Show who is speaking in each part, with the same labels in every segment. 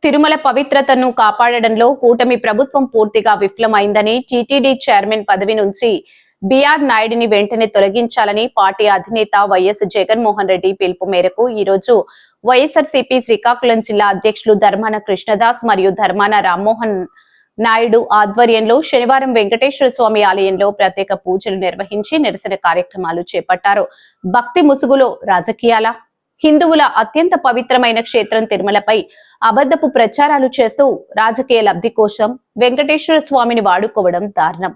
Speaker 1: తిరుమల పవిత్రతను కాపాడడంలో కూటమి ప్రభుత్వం పూర్తిగా విఫలమైందని టీటీడీ చైర్మన్ పదవి నుంచి బిఆర్ నాయుడిని వెంటనే తొలగించాలని పార్టీ అధినేత వైఎస్ జగన్మోహన్ రెడ్డి పిలుపు మేరకు ఈ రోజు వైఎస్ఆర్సీపీ శ్రీకాకుళం జిల్లా అధ్యక్షులు ధర్మాన కృష్ణదాస్ మరియు ధర్మాన రామ్మోహన్ నాయుడు ఆధ్వర్యంలో శనివారం వెంకటేశ్వర స్వామి ఆలయంలో ప్రత్యేక పూజలు నిర్వహించి నిరసన కార్యక్రమాలు చేపట్టారు. భక్తి ముసుగులో రాజకీయాల హిందువుల అత్యంత పవిత్రమైన క్షేత్రం తిరుమలపై అబద్ధపు ప్రచారాలు చేస్తూ రాజకీయ లబ్ధి కోసం వెంకటేశ్వర స్వామిని వాడుకోవడం దారుణం.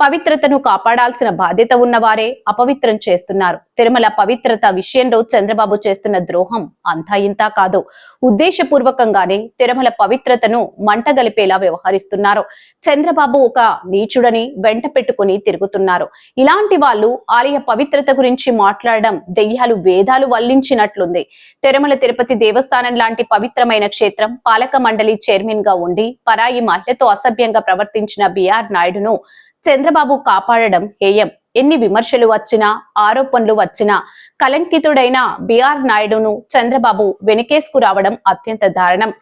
Speaker 1: పవిత్రతను కాపాడాల్సిన బాధ్యత ఉన్నవారే అపవిత్రం చేస్తున్నారు. తిరుమల పవిత్రత విషయంలో చంద్రబాబు చేస్తున్న ద్రోహం అంతా ఇంతా కాదు. ఉద్దేశపూర్వకంగానే తిరుమల పవిత్రతను మంటగలిపేలా వ్యవహరిస్తున్నారు. చంద్రబాబు ఒక నీచుడని వెంట పెట్టుకుని తిరుగుతున్నారు. ఇలాంటి వాళ్ళు ఆలయ పవిత్రత గురించి మాట్లాడడం దెయ్యాలు వేదాలు వల్లించినట్లుంది. తిరుమల తిరుపతి దేవస్థానం లాంటి పవిత్రమైన క్షేత్రం పాలక మండలి చైర్మన్ గా ఉండి పరాయి మహిళతో అసభ్యంగా ప్రవర్తించిన బిఆర్ నాయుడును చంద్రబాబు కాపాడడం హేయం. ఎన్ని విమర్శలు వచ్చినా ఆరోపణలు వచ్చినా కలంకితుడైన బిఆర్ నాయుడును చంద్రబాబు వెనకేసుకు రావడం అత్యంత దారుణం.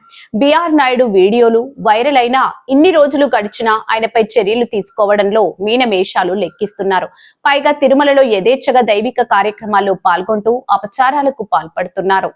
Speaker 1: బిఆర్ నాయుడు వీడియోలు వైరల్ అయినా ఇన్ని రోజులు గడిచినా ఆయనపై చర్యలు తీసుకోవడంలో మీనమేషాలు లెక్కిస్తున్నారు. పైగా తిరుమలలో యథేచ్ఛగా దైవిక కార్యక్రమాల్లో పాల్గొంటూ అపచారాలకు పాల్పడుతున్నారు.